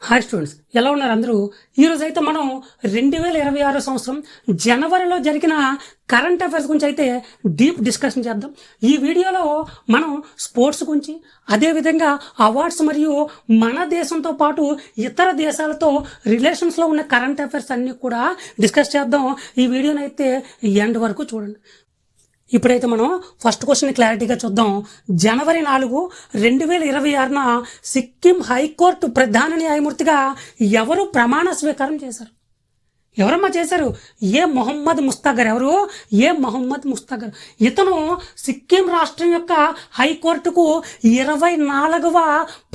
Hi students, ఎలా ఉన్నారు అందరూ? ఈరోజు అయితే మనం 2026 సంవత్సరం జనవరిలో జరిగిన కరెంట్ అఫైర్స్ గురించి అయితే డీప్ డిస్కషన్ చేద్దాం. ఈ వీడియోలో మనం స్పోర్ట్స్ గురించి, అదేవిధంగా అవార్డ్స్ మరియు మన దేశంతో పాటు ఇతర దేశాలతో రిలేషన్స్లో ఉన్న కరెంట్ అఫైర్స్ అన్నీ కూడా డిస్కస్ చేద్దాం. ఈ వీడియోని అయితే ఎండ్ వరకు చూడండి. ఇప్పుడైతే మనం ఫస్ట్ క్వశ్చన్ క్లారిటీగా చూద్దాం. జనవరి 4, 2026న సిక్కిం హైకోర్టు ప్రధాన న్యాయమూర్తిగా ఎవరు ప్రమాణ స్వీకారం చేశారు? ఎవరమ్మా చేశారు? మొహమ్మద్ ముస్తఫర్. ఎవరు? మొహమ్మద్ ముస్తఫర్. ఇతను సిక్కిం రాష్ట్రం యొక్క హైకోర్టుకు 24వ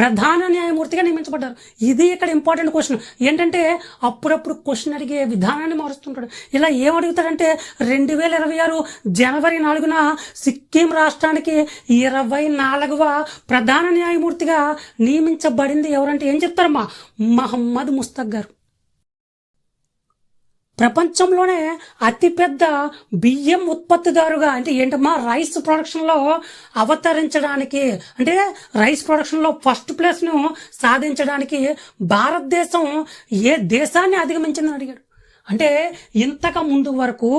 ప్రధాన న్యాయమూర్తిగా నియమించబడ్డారు. ఇది ఇక్కడ ఇంపార్టెంట్ క్వశ్చన్. ఏంటంటే అప్పుడప్పుడు క్వశ్చన్ అడిగే విధానాన్ని మారుస్తుంటాడు. ఇలా ఏమడుగుతాడంటే 2026 జనవరి 4న సిక్కిం రాష్ట్రానికి 24వ ప్రధాన న్యాయమూర్తిగా నియమించబడింది ఎవరంటే ఏం చెప్తారమ్మా? మహమ్మద్ ముస్తఫర్. ప్రపంచంలోనే అతిపెద్ద బియ్యం ఉత్పత్తిదారుగా, అంటే ఏంటమ్మా, రైస్ ప్రొడక్షన్లో అవతరించడానికి, అంటే రైస్ ప్రొడక్షన్లో ఫస్ట్ ప్లేస్ను సాధించడానికి భారతదేశం ఏ దేశాన్ని అధిగమించిందని అడిగాడు. అంటే ఇంతకు ముందు వరకు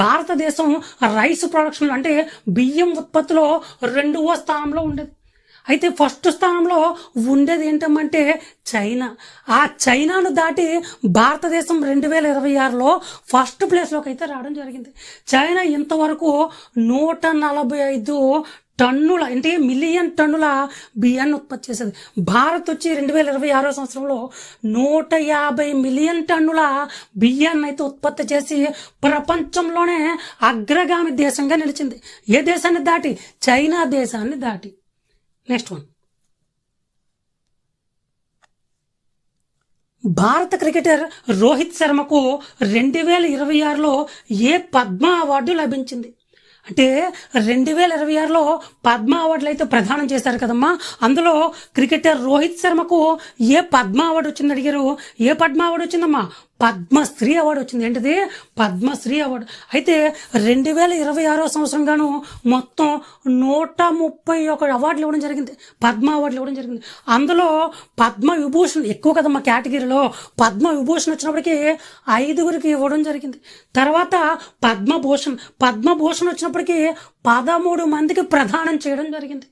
భారతదేశం రైస్ ప్రొడక్షన్లో, అంటే బియ్యం ఉత్పత్తిలో 2వ స్థానంలో ఉండేది. అయితే ఫస్ట్ స్థానంలో ఉండేది ఏంటంటే చైనా. ఆ చైనాను దాటి భారతదేశం 2026లో ఫస్ట్ ప్లేస్లోకి అయితే రావడం జరిగింది. చైనా ఇంతవరకు 145 టన్నుల, అంటే మిలియన్ టన్నుల బియ్యాన్ని ఉత్పత్తి చేసేది. భారత్ వచ్చి 2026 సంవత్సరంలో 150 మిలియన్ టన్నుల బియ్యాన్ని అయితే ఉత్పత్తి చేసి ప్రపంచంలోనే అగ్రగామి దేశంగా నిలిచింది. ఏ దేశాన్ని దాటి? చైనా దేశాన్ని దాటి. నెక్స్ట్ వన్, భారత క్రికెటర్ రోహిత్ శర్మకు 2026లో పద్మ అవార్డు లభించింది? అంటే 2026లో పద్మ అవార్డులు అయితే ప్రదానం చేశారు కదమ్మా. అందులో క్రికెటర్ రోహిత్ శర్మకు పద్మ అవార్డు వచ్చింది అడిగారు. పద్మ అవార్డు వచ్చిందమ్మా? పద్మశ్రీ అవార్డు వచ్చింది. ఏంటిది? పద్మశ్రీ అవార్డు. అయితే 2026 సంవత్సరం గాను మొత్తం 131 అవార్డులు ఇవ్వడం జరిగింది, పద్మ అవార్డులు ఇవ్వడం జరిగింది. అందులో పద్మ విభూషణ్ ఎక్కువ కదమ్మా కేటగిరీలో. పద్మ విభూషణ్ వచ్చినప్పటికీ 5గురికి ఇవ్వడం జరిగింది. తర్వాత పద్మభూషణ్ వచ్చినప్పటికీ 13 మందికి ప్రదానం చేయడం జరిగింది.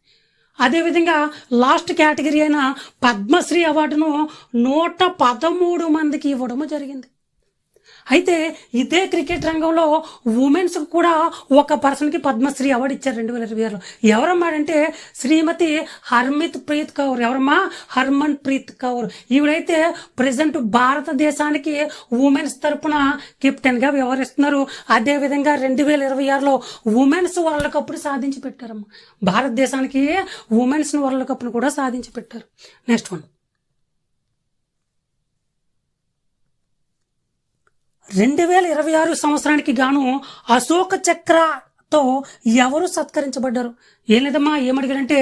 అదేవిధంగా లాస్ట్ కేటగిరీ అయిన పద్మశ్రీ అవార్డును 113 మందికి ఇవ్వడము జరిగింది. అయితే ఇదే క్రికెట్ రంగంలో ఉమెన్స్కి కూడా ఒక పర్సన్కి పద్మశ్రీ అవార్డు ఇచ్చారు 2026లో. ఎవరమ్మా అంటే శ్రీమతి హర్మిత్ ప్రీత్ కౌర్. ఎవరమ్మా? హర్మన్ ప్రీత్ కౌర్. ఈవిడైతే ప్రజెంట్ భారతదేశానికి ఉమెన్స్ తరపున కెప్టెన్గా వ్యవహరిస్తున్నారు. అదేవిధంగా 2026లో ఉమెన్స్ వరల్డ్ కప్ను సాధించి పెట్టారమ్మా. భారతదేశానికి ఉమెన్స్ వరల్డ్ కప్ను కూడా సాధించి పెట్టారు. నెక్స్ట్ వన్, 2026 సంవత్సరానికి గాను అశోక చక్రతో ఎవరు సత్కరించబడ్డారు? ఏం లేదమ్మా, ఏమడిగారంటే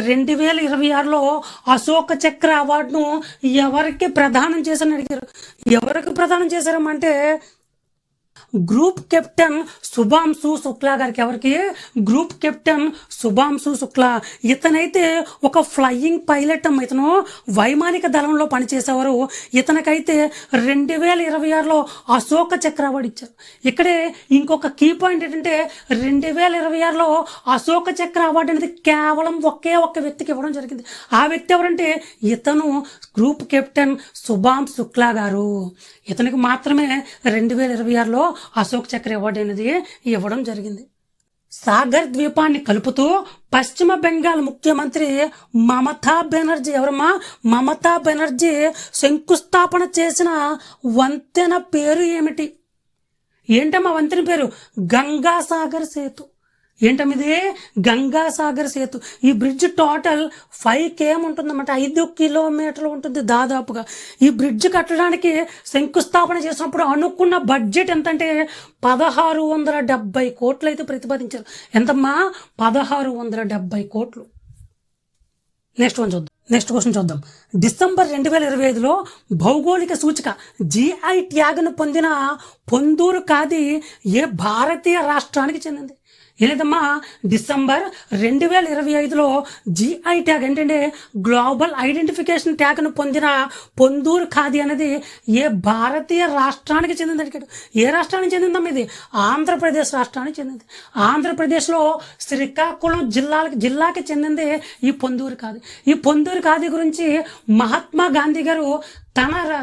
2026లో అశోక చక్ర అవార్డును ఎవరికి ప్రదానం చేశారని అడిగారు. ఎవరికి ప్రదానం చేశారమ్మా అంటే గ్రూప్ కెప్టెన్ శుభాంశు శుక్లా గారికి. ఎవరికి? Group captain Shubhanshu Shukla. ఇతనైతే ఒక ఫ్లయింగ్ పైలట్ అమ్మ. ఇతను వైమానిక దళంలో పనిచేసేవారు. ఇతనికైతే 2026లో అశోక చక్ర అవార్డు ఇచ్చారు. ఇక్కడే ఇంకొక కీ పాయింట్ ఏంటంటే 2026లో అశోక చక్ర అవార్డు అనేది కేవలం ఒకే వ్యక్తికి ఇవ్వడం జరిగింది. ఆ వ్యక్తి ఎవరంటే ఇతను గ్రూప్ కెప్టెన్ శుభాంశు శుక్లా గారు. ఇతనికి మాత్రమే 2026లో అశోక్ చక్ర అవార్డు అనేది ఇవ్వడం జరిగింది. సాగర్ ద్వీపాన్ని కలుపుతూ పశ్చిమ బెంగాల్ ముఖ్యమంత్రి మమతా బెనర్జీ. ఎవరమ్మా? మమతా బెనర్జీ శంకుస్థాపన చేసిన వంతెన పేరు ఏమిటి? ఏంటమ్మా వంతెన పేరు? గంగాసాగర్ సేతు. ఏంటమిది? గంగాసాగర్ సేతు. ఈ బ్రిడ్జ్ టోటల్ 5 km ఉంటుందన్నమాట, 5 కిలోమీటర్లు ఉంటుంది దాదాపుగా. ఈ బ్రిడ్జ్ కట్టడానికి శంకుస్థాపన చేసినప్పుడు అనుకున్న బడ్జెట్ ఎంతంటే 1670 కోట్లు అయితే ప్రతిపాదించారు. ఎంతమ్మా? 1670 కోట్లు. నెక్స్ట్ క్వశ్చన్ చూద్దాం. డిసెంబర్ 2025లో భౌగోళిక సూచిక GI ట్యాగ్ను పొందిన పొందూరు ఖాదీ భారతీయ రాష్ట్రానికి చెందింది? ఏదమ్మా డిసెంబర్ 2025లో జిఐ ట్యాగ్ ఏంటంటే గ్లోబల్ ఐడెంటిఫికేషన్ ట్యాగ్ను పొందిన పొందూరు ఖాదీ అనేది ఏ భారతీయ రాష్ట్రానికి చెందింది అడిగాడు. ఏ రాష్ట్రానికి చెందిందమ్మా ఇది? ఆంధ్రప్రదేశ్ రాష్ట్రానికి చెందింది. ఆంధ్రప్రదేశ్లో శ్రీకాకుళం జిల్లాకి చెందింది ఈ పొందూరు ఖాదీ. ఈ పొందూరు ఖాదీ గురించి మహాత్మా గాంధీ గారు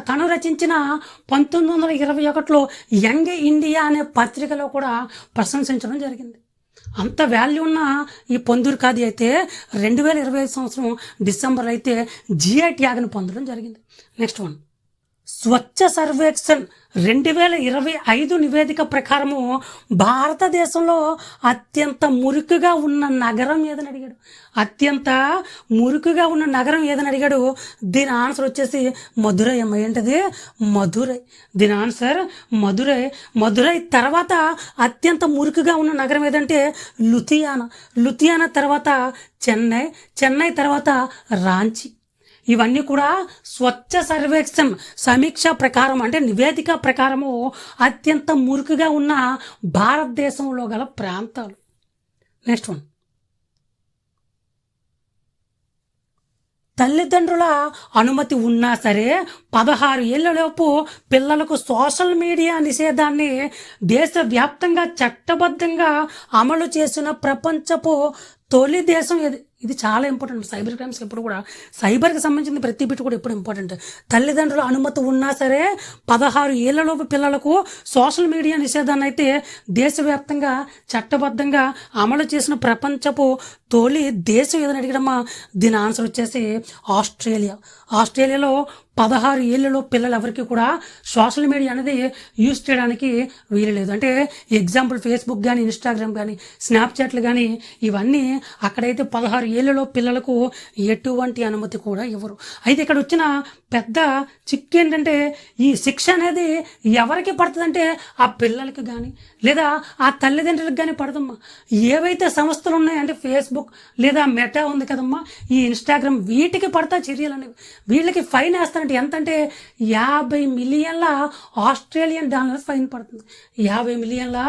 తను రచించిన 1921లో యంగ్ ఇండియా అనే పత్రికలో కూడా ప్రశంసించడం జరిగింది. అంత వాల్యూ ఉన్న ఈ పొందూరు ఖాదీ అయితే 2025 సంవత్సరం డిసెంబర్లో అయితే జిఐ ట్యాగ్ను పొందడం జరిగింది. నెక్స్ట్ వన్, స్వచ్ఛ సర్వేక్షణ్ 2025 నివేదిక ప్రకారము భారతదేశంలో అత్యంత మురికిగా ఉన్న నగరం ఏదని అడిగాడు. అత్యంత మురికిగా ఉన్న నగరం ఏదని అడిగాడు. దీని ఆన్సర్ వచ్చేసి మధురై అమ్మ. ఏంటది? మధురై. దీని ఆన్సర్ మధురై. మధురై తర్వాత అత్యంత మురికిగా ఉన్న నగరం ఏదంటే లుధియానా. లుధియానా తర్వాత చెన్నై. చెన్నై తర్వాత రాంచీ. ఇవన్నీ కూడా స్వచ్ఛ సర్వేక్షణ్ సమీక్ష ప్రకారం అంటే నివేదిక ప్రకారము అత్యంత మురికిగా ఉన్న భారతదేశంలో గల ప్రాంతాలు. నెక్స్ట్ వన్, తల్లిదండ్రుల అనుమతి ఉన్నా సరే 16 ఏళ్లలోపు పిల్లలకు సోషల్ మీడియా నిషేధాన్ని దేశవ్యాప్తంగా చట్టబద్ధంగా అమలు చేసిన ప్రపంచపు తొలి దేశం ఏది? ఇది చాలా ఇంపార్టెంట్. సైబర్ క్రైమ్స్ ఎప్పుడు కూడా సైబర్కి సంబంధించిన ప్రతి బిట్ కూడా ఎప్పుడు ఇంపార్టెంట్. తల్లిదండ్రుల అనుమతి ఉన్నా సరే 16 ఏళ్లలోపు పిల్లలకు సోషల్ మీడియా నిషేధాన్ని అయితే దేశవ్యాప్తంగా చట్టబద్ధంగా అమలు చేసిన ప్రపంచపు తొలి దేశం ఏదని అడిగడమ్మా. దీని ఆన్సర్ వచ్చేసి ఆస్ట్రేలియా. ఆస్ట్రేలియాలో 16 ఏళ్లలో పిల్లలు ఎవరికి కూడా సోషల్ మీడియా అనేది యూజ్ చేయడానికి వీలు లేదు. అంటే ఎగ్జాంపుల్ ఫేస్బుక్ కానీ ఇన్స్టాగ్రామ్ కానీ స్నాప్చాట్లు కానీ ఇవన్నీ అక్కడైతే 16 ఏళ్లలో పిల్లలకు ఎటువంటి అనుమతి కూడా ఇవ్వరు. అయితే ఇక్కడ వచ్చిన పెద్ద చిక్కు ఏంటంటే ఈ శిక్ష అనేది ఎవరికి పడుతుందంటే ఆ పిల్లలకి కానీ లేదా ఆ తల్లిదండ్రులకు కానీ పడదమ్మా. ఏవైతే సంస్థలు ఉన్నాయంటే ఫేస్బుక్ లేదా మెటా ఉంది కదమ్మా, ఈ ఇన్స్టాగ్రామ్, వీటికి పడతా చర్యలు అనేవి. వీళ్ళకి ఫైన్ వేస్తారంటే ఎంత అంటే 50 మిలియన్ల ఆస్ట్రేలియన్ డాలర్ ఫైన్ పడుతుంది. 50 మిలియన్ల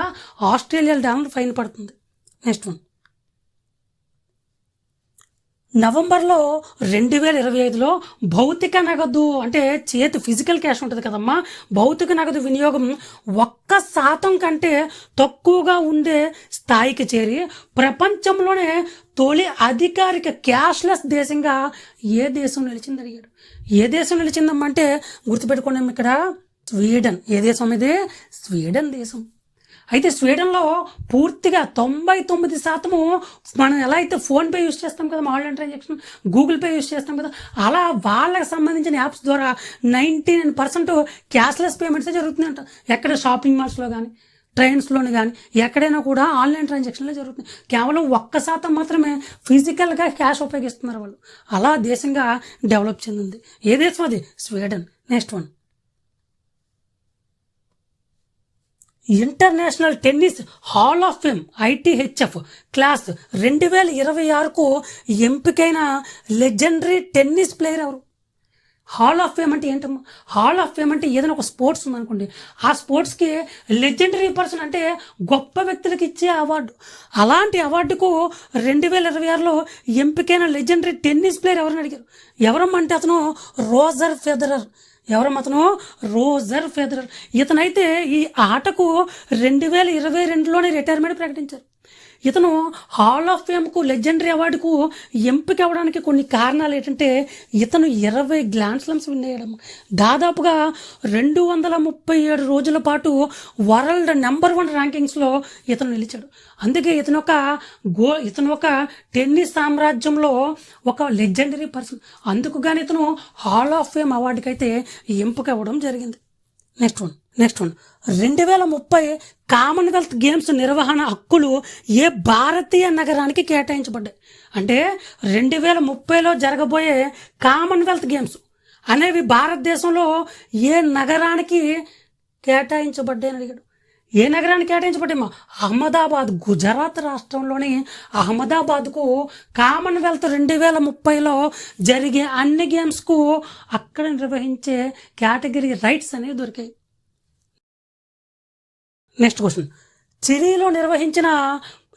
ఆస్ట్రేలియన్ డాలర్ ఫైన్ పడుతుంది. నెక్స్ట్ వన్, నవంబర్లో 2025లో భౌతిక నగదు అంటే చేతి ఫిజికల్ క్యాష్ ఉంటుంది కదమ్మా, భౌతిక నగదు వినియోగం 1% కంటే తక్కువగా ఉండే స్థాయికి చేరి ప్రపంచంలోనే తొలి అధికారిక క్యాష్లెస్ దేశంగా ఏ దేశం నిలిచింది అడిగాడు. ఏ దేశం నిలిచిందమ్మా అంటే గుర్తుపెట్టుకోండి ఇక్కడ స్వీడన్. ఏ దేశం ఇది? స్వీడన్ దేశం. అయితే స్వీడన్లో పూర్తిగా 99% మనం ఎలా అయితే ఫోన్పే యూజ్ చేస్తాం కదా, online transaction, Google pay use చేస్తాం కదా, అలా వాళ్ళకి సంబంధించిన యాప్స్ ద్వారా 99% క్యాష్లెస్ పేమెంట్స్ జరుగుతుందంట. ఎక్కడ షాపింగ్ మాల్స్లో కానీ ట్రైన్స్లోని కానీ ఎక్కడైనా కూడా ఆన్లైన్ ట్రాన్సాక్షన్లో జరుగుతుంది. కేవలం 1% మాత్రమే ఫిజికల్గా క్యాష్ ఉపయోగిస్తున్నారు వాళ్ళు. అలా దేశంగా డెవలప్ చెందింది. ఏ దేశం అది? Sweden. Next one, international tennis hall of fame ITHF class 2026కు ఎంపికైన లెజెండరీ టెన్నిస్ ప్లేయర్ ఎవరు? హాల్ ఆఫ్ ఫేమ్ అంటే ఏంటమ్మా? హాల్ ఆఫ్ ఫేమ్ అంటే ఏదైనా ఒక స్పోర్ట్స్ ఉందనుకోండి, ఆ స్పోర్ట్స్కి లెజెండరీ పర్సన్ అంటే గొప్ప వ్యక్తులకు ఇచ్చే అవార్డు. అలాంటి అవార్డుకు 2026లో ఎంపికైన లెజెండరీ టెన్నిస్ ప్లేయర్ ఎవరిని అడిగారు. ఎవరమ్మా అంటే అతను రోజర్ ఫెదరర్. ఎవరమ్మతను? Roger Federer. ఇతనైతే ఈ ఆటకు 2022లోనే రిటైర్మెంట్ ప్రకటించారు. ఇతను హాల్ ఆఫ్ ఫేమ్కు లెజెండరీ అవార్డుకు ఎంపిక అవ్వడానికి కొన్ని కారణాలు ఏంటంటే ఇతను 20 గ్రాండ్ స్లామ్స్ విన్ అయ్యాడు. దాదాపుగా 237 రోజుల పాటు వరల్డ్ నెంబర్ 1 ర్యాంకింగ్స్లో ఇతను నిలిచాడు. అందుకే ఇతను ఒక టెన్నిస్ సామ్రాజ్యంలో ఒక లెజెండరీ పర్సన్. అందుకు కానీ ఇతను హాల్ ఆఫ్ ఫేమ్ అవార్డుకి అయితే ఎంపిక అవ్వడం జరిగింది. నెక్స్ట్ వన్ 2030 కామన్వెల్త్ గేమ్స్ నిర్వహణ హక్కులు ఏ భారతీయ నగరానికి కేటాయించబడ్డాయి అంటే 2030లో జరగబోయే కామన్వెల్త్ గేమ్స్ అనేవి భారతదేశంలో ఏ నగరానికి కేటాయించబడ్డాయని అడిగాడు. ఏ నగరానికి కేటాయించబడ్డామో? అహ్మదాబాద్. గుజరాత్ రాష్ట్రంలోని అహ్మదాబాద్కు కామన్వెల్త్ 2030లో జరిగే అన్ని గేమ్స్కు అక్కడ నిర్వహించే కేటగిరీ రైట్స్ అనేవి దొరికాయి. నెక్స్ట్ క్వశ్చన్, చిలీలో నిర్వహించిన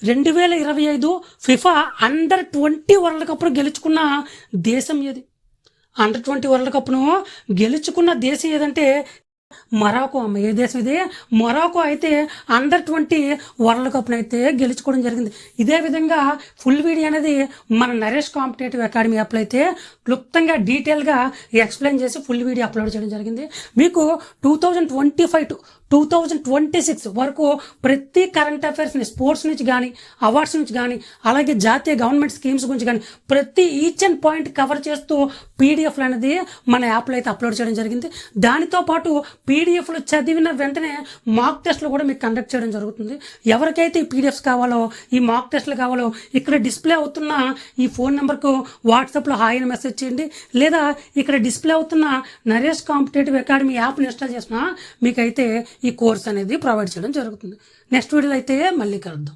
2025 ఫిఫా అండర్ 20 వరల్డ్ కప్ను గెలుచుకున్న దేశం ఏది? అండర్ 20 వరల్డ్ కప్ను గెలుచుకున్న దేశం ఏదంటే మొరాకో అమ్మ. ఏ దేశం ఇది? మొరాకో అయితే అండర్ 20 వరల్డ్ కప్ను అయితే గెలుచుకోవడం జరిగింది. ఇదే విధంగా ఫుల్ వీడియో అనేది మన నరేష్ కాంపిటేటివ్ అకాడమీ యాప్లో అయితే క్లుప్తంగా డీటెయిల్గా ఎక్స్ప్లెయిన్ చేసి ఫుల్ వీడియో అప్లోడ్ చేయడం జరిగింది. మీకు 2025 to 2026 వరకు ప్రతి కరెంట్ అఫైర్స్ని స్పోర్ట్స్ నుంచి కానీ అవార్డ్స్ నుంచి కానీ అలాగే జాతీయ గవర్నమెంట్ స్కీమ్స్ గురించి కానీ ప్రతి ఈచ్ అండ్ పాయింట్ కవర్ చేస్తూ పీడిఎఫ్లు అనేది మన యాప్లో అయితే అప్లోడ్ చేయడం జరిగింది. దానితో పాటు పీడిఎఫ్లు చదివిన వెంటనే మాక్ టెస్ట్లు కూడా మీకు కండక్ట్ చేయడం జరుగుతుంది. ఎవరికైతే ఈ పీడిఎఫ్స్ కావాలో, ఈ మాక్ టెస్ట్లు కావాలో ఇక్కడ డిస్ప్లే అవుతున్న ఈ ఫోన్ నెంబర్కు వాట్సాప్లో హాయ్ అని మెసేజ్ చేయండి, లేదా ఇక్కడ డిస్ప్లే అవుతున్న నరేష్ కాంపిటేటివ్ అకాడమీ యాప్ని ఇన్స్టాల్ చేసినా మీకైతే ఈ కోర్స్ అనేది ప్రొవైడ్ చేయడం జరుగుతుంది. నెక్స్ట్ వీడియోలో అయితే మళ్ళీ కలుద్దాం.